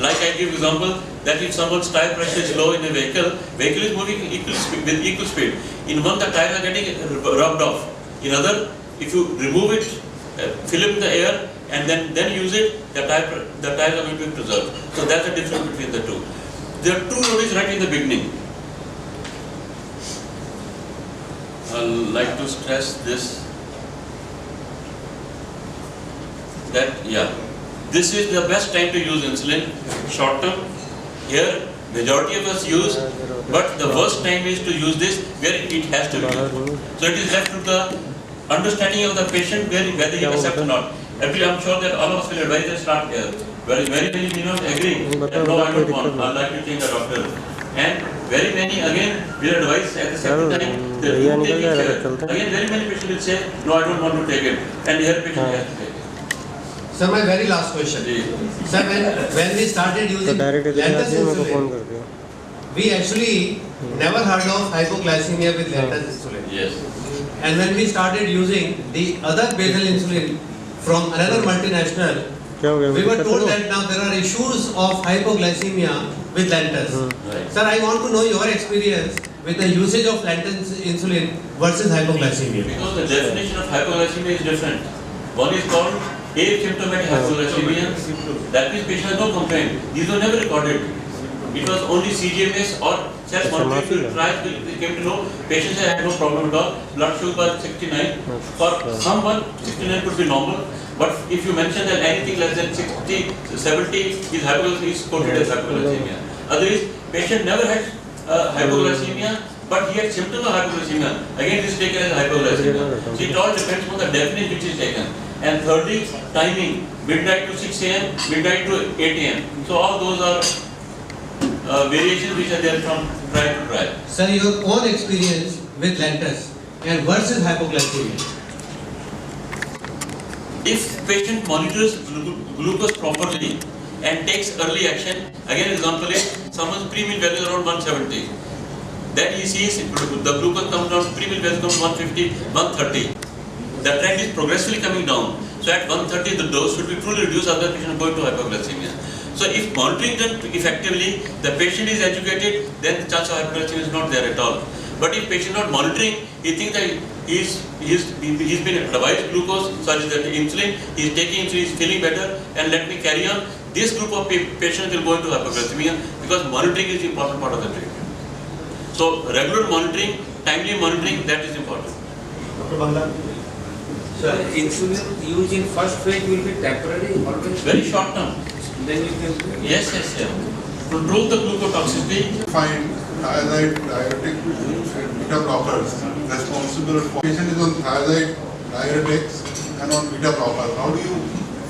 Like I give example that if someone's tire pressure is low in a vehicle is moving with equal speed. In one, the tires are getting rubbed off. In other, if you remove it, fill it in the air, and then use it, the tires are going to be preserved. So that's the difference between the two. There are two notices right in the beginning. I'd like to stress this, that this is the best time to use insulin, short term. Here, majority of us use, but the worst time is to use this where it has to be used. So it is left to the understanding of the patient whether he accepts or not. Actually, I'm sure that all of us will advise us start here. Very many may not agree that no, I don't want, I'd like to change the doctor. And very many again will advise at the same time that don't take it here. Again, very many patients will say, no, I don't want to take it. And here patient has to take it. Sir, my very last question. Sir, when we started using Lantus insulin, we actually never heard of hypoglycemia with Lantus insulin. Yes. And when we started using the other basal insulin from another multinational, we were told that now there are issues of hypoglycemia with Lantus. Right. Sir, I want to know your experience with the usage of Lantus insulin versus hypoglycemia. Because the definition of hypoglycemia is different. One is called asymptomatic hypoglycemia. That means patient has no complaint. These were never recorded. It was only CGMS or self-monitoring trials we came to know patients had no problem at all. Blood sugar was 69. For someone, 69 could be normal. But if you mention that anything less than 60, 70 is hypoglycemia, is quoted as hypoglycemia. Otherwise, patient never had hypoglycemia, but he had symptoms of hypoglycemia. Again, this is taken as hypoglycemia. So it all depends on the definition which is taken. And thirdly, timing, midnight to 6 a.m., midnight to 8 a.m. So all those are variations which are there from trial to trial. Sir, your own experience with Lantus and versus hypoglycemia. If patient monitors glucose properly and takes early action. Again, example is someone's pre-meal value is around 170. Then he sees the glucose comes down, pre-meal value comes 150, 130. The trend is progressively coming down. So at 130, the dose should be truly reduced, otherwise patient is going to hypoglycemia. So if monitoring done effectively, the patient is educated, then the chance of hypoglycemia is not there at all. But if patient not monitoring, he thinks that he's been advised glucose, sorry, that insulin, he's taking insulin, he's feeling better, and let me carry on. This group of patients will go into hypoglycemia because monitoring is the important part of the treatment. So regular monitoring, timely monitoring, that is important. Dr. Bangla? So insulin used in first phase will be temporary, always. Very short term. Then you can. Yes. Control the glucotoxicity. Find thiazide diuretic beta blockers responsible for patient is on thiazide diuretics and on beta blocker. How do you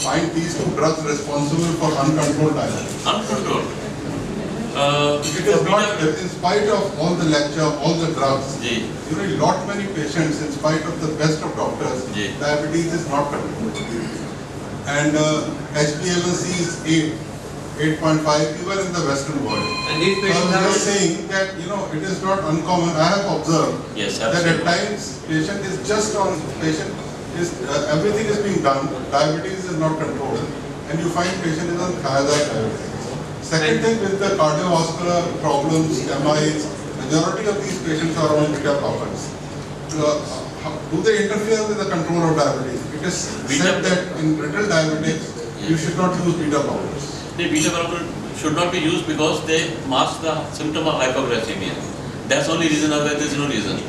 find these two drugs responsible for uncontrolled diabetes? Uncontrolled. It is not, in spite of all the lecture, all the drugs, Ji. you know, lot many patients, in spite of the best of doctors, Ji. diabetes is not controlled. And HbA1c is 8.5 even in the Western world. And these So patients I have. was saying that, you know, it is not uncommon. I have observed Yes, that absolutely. at times patient is just on, patient is, everything is being done, diabetes is not controlled, and you find patient is on thiazide diabetes. Second thing with the cardiovascular problems, MIs, majority of these patients are on beta blockers. Do they interfere with the control of diabetes? It is said that in brittle diabetics, you should not use beta blockers. The beta blocker should not be used because they mask the symptom of hypoglycemia. That's the only reason, otherwise there is no reason.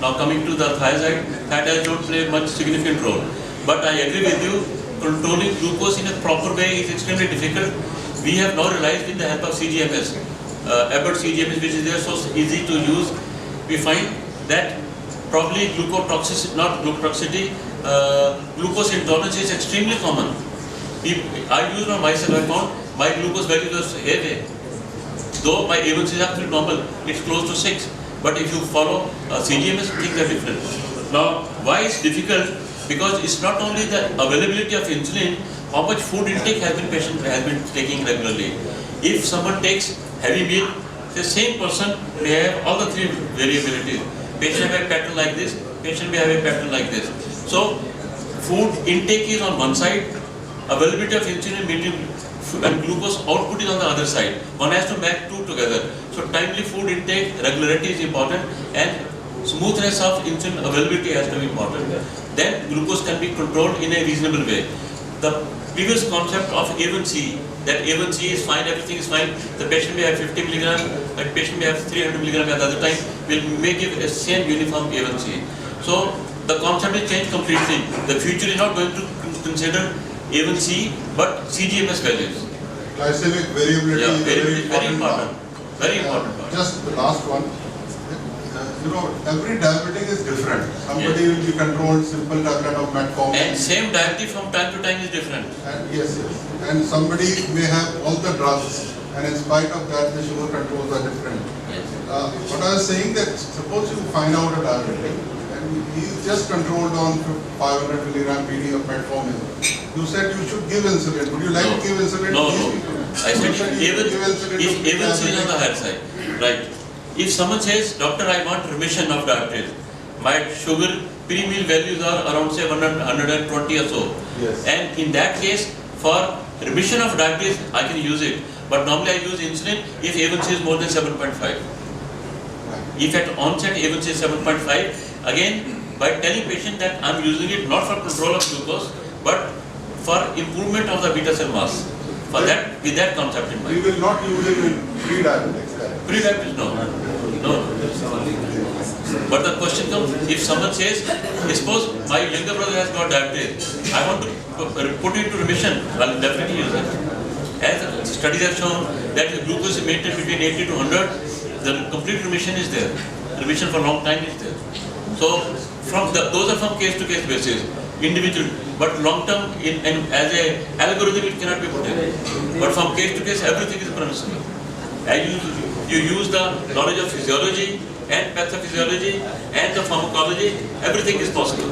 Now coming to the thiazide don't play much significant role. But I agree with you, controlling glucose in a proper way is extremely difficult. We have now realized with the help of CGMS, Abbott CGMS, which is there so easy to use, we find that probably glucose intolerance is extremely common. I use on myself, I found my glucose value is high. Though my A1C is absolutely normal, it's close to 6. But if you follow CGMS, things are different. Now, why it's difficult? Because it's not only the availability of insulin, how much food intake patient has been taking regularly. If someone takes heavy meal, the same person may have all the three variabilities. Patient may have a pattern like this, patient may have a pattern like this. So, food intake is on one side, availability of insulin medium and glucose output is on the other side. One has to match two together. So timely food intake, regularity is important, and smoothness of insulin availability has to be important. Then glucose can be controlled in a reasonable way. The previous concept of A1C, that A1C is fine, everything is fine, the patient may have 50 milligram, the patient may have 300 milligram at the other time, may give a same uniform A1C. So the concept is changed completely. The future is not going to consider A1C, but CGMS values. Glycemic variability Yeah, is a very very important important. part. Very important part. Just the last one. You know, every diabetic is different. Somebody will be controlled simple tablet of metformin. And same diabetes from time to time is different. And yes. And somebody may have all the drugs, and in spite of that, the sugar controls are different. Yes. But I was saying that suppose you find out a diabetic, and he's just controlled on 500 milligram PD of metformin. You said you should give insulin. Would you like to give insulin No, to these no. people? I said You should give insulin to if A1C is on the diabetic. higher side, right? If someone says, doctor, I want remission of diabetes, my sugar pre-meal values are around say 120 or so. Yes. And in that case, for remission of diabetes, I can use it. But normally I use insulin if A1C is more than 7.5. If at onset A1C is 7.5, again, by telling patient that I'm using it not for control of glucose, but for improvement of the beta cell mass. For that, with that concept in We mind. will not use it in pre-diabetics. correct? Pre-diabetes, no. But the question comes, if someone says, suppose my younger brother has got diabetes, I want to put it to remission, I'll definitely use it. As studies have shown that the glucose is maintained between 80 to 100, the complete remission is there. Remission for a long time is there. So, those are from case to case basis, individual, but long term, and as a algorithm it cannot be put in. But from case to case, everything is permissible. And you use the knowledge of physiology and pathophysiology and the pharmacology, everything is possible.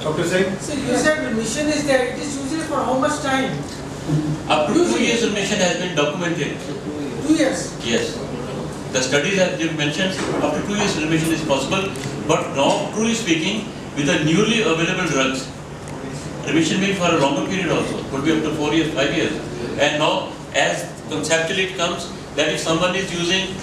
Dr. Singh? So you said remission is there, it is usually for how much time? Up to 2 years remission has been documented. 2 years. Yes. The studies that you mentioned, up to 2 years remission is possible, but now, truly speaking, with the newly available drugs, remission may be for a longer period also, could be up to 4 years, 5 years. And now, as conceptually it comes, that if someone is using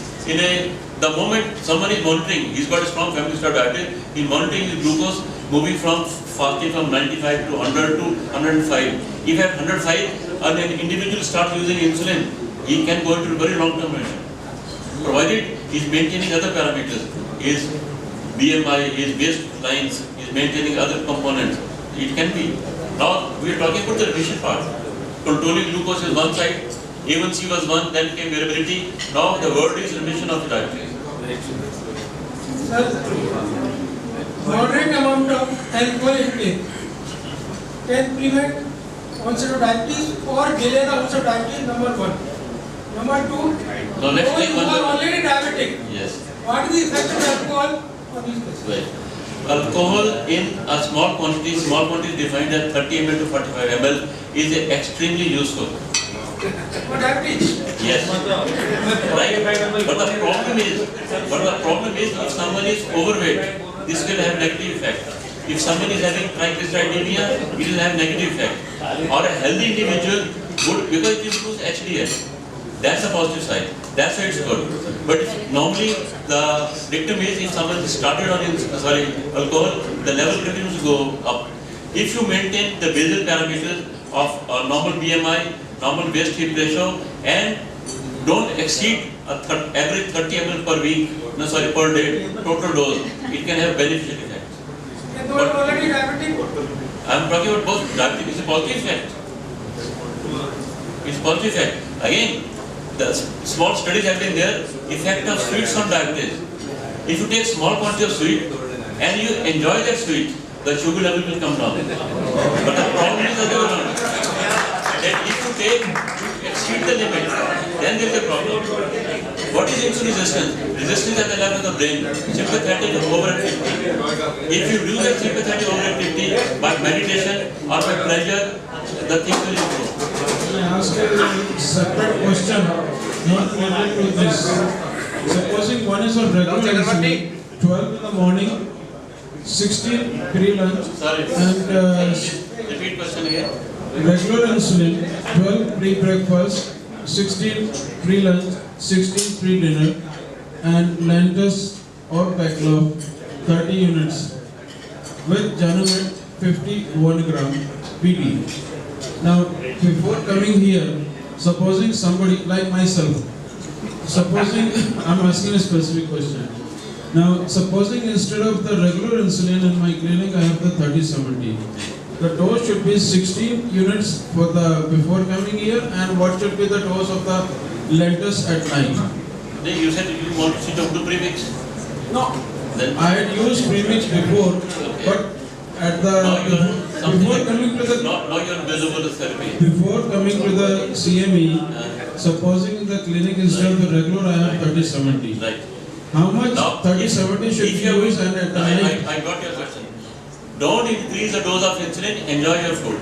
the moment someone is monitoring, he's got a strong family history of diabetes, he's monitoring his glucose, moving from fasting from 95 to 100 to 105. If at 105, and an individual starts using insulin, he can go into a very long-term remission. Provided he's maintaining other parameters, his BMI, his waistlines, he's maintaining other components, it can be. Now we are talking about the remission part. Controlling glucose is one side, A1C was one, then came variability. Now the word is remission of diabetes. Sir, moderate amount of alcohol intake can prevent onset of diabetes or delay the onset of diabetes, number one. Number two, Now let's those take who one are more. already diabetic, Yes. what is the effect of alcohol on these patients? Right. Alcohol in a small quantity defined as 30 ml to 45 ml is extremely useful. For diabetes. Yes. Right. But the problem is if someone is overweight, this will have negative effect. If someone is having triglyceridemia, it will have negative effect. Or a healthy individual would, because it improves HDL. That's a positive side. That's why it's good. But normally the dictum is if someone started on alcohol, the level continues to go up. If you maintain the basal parameters of normal BMI, normal waist hip ratio, and don't exceed average 30 ml per week, per day, total dose, it can have beneficial effects. And those already diabetic, I'm talking about both diabetic, it's a positive effect. It's positive effect. Again, the small studies have been there, effect of sweets on diabetes. If you take small quantity of sweet and you enjoy that sweet, the sugar level will come down. But the problem is the other one. That if you exceed the limit, then there is a problem. What is insulin resistance? Resistance at the level of the brain, sympathetic overactivity. If you do that sympathetic overactivity by meditation or by pleasure, the thing will improve. I ask a separate question, not related to this. Supposing one is on regular insulin, 12 in the morning, 16 pre-lunch, Sorry. and Repeat question again. regular insulin, 12 pre-breakfast, 16 pre-lunch, 16 pre-dinner, and Lantus or Paclov, 30 units, with Janumet 51 gram PD. Now, before coming here, supposing somebody like myself, supposing I'm asking a specific question. Now, supposing instead of the regular insulin in my clinic, I have the 30/70. The dose should be 16 units for the before coming here, and what should be the dose of the Lantus at night? Then you said you want to switch up to premix. No, Then I had used premix before, but at the before coming to the now you're visible therapy. before coming to the CME, supposing the clinic instead of the regular, I have 30/70. Right. How much Now, 30/70 should if be you- used, and at the night? I got your question. Don't increase the dose of insulin, enjoy your food.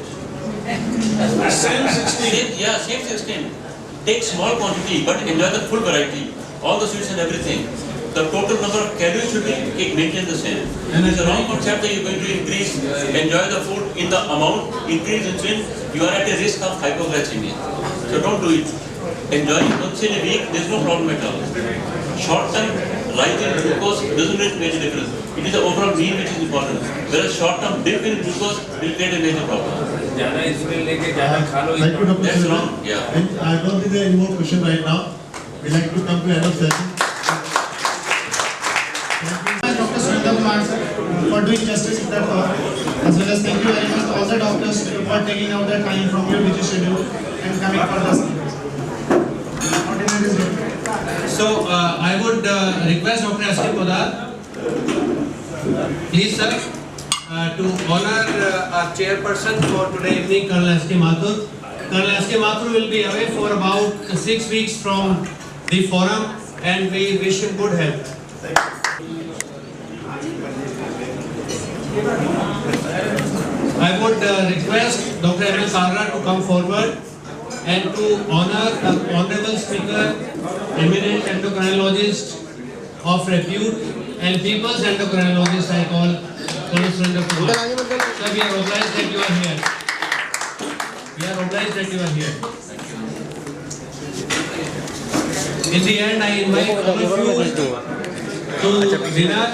Same 16. Same 16. Take small quantity, but enjoy the full variety. All the sweets and everything. The total number of calories should be maintained the same. And it's a wrong concept that you're going to increase, enjoy the food in the amount, increase insulin, you are at a risk of hypoglycemia. So don't do it. Enjoy it once in a week, there's no problem at all. Short-term rise in glucose doesn't make major difference. It is the overall mean which is important. Whereas short-term dip in glucose will create a major problem. ज़्यादा insulin लेके ज़्यादा खा लो Thank you, Dr. That's Sridhar. wrong, yeah. And I don't think there are any more questions right now. We'd like to come to end of session. Dr. Sridhar Kumar sir, for doing justice to that talk, as well as thank you very much to all the doctors for taking out their time from your busy schedule and coming for this. Ordinary is good. So I would request Dr. S.K. Podar, please sir, to honor our chairperson for today evening, Colonel S.K. Mathur. Colonel S.K. Mathur will be away for about 6 weeks from the forum, and we wish him good health. I would request Dr. M.L. Kalra to come forward and to honor the honorable speaker, eminent endocrinologist of repute and people's endocrinologist I call Colonel Surendra Kumar. Sir, we are obliged that you are here. We are obliged that you are here. In the end, I invite all of you to dinner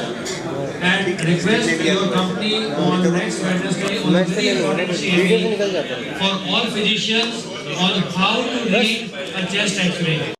and request your company on next Wednesday on a very important CME for all physicians on how to read a chest X-ray.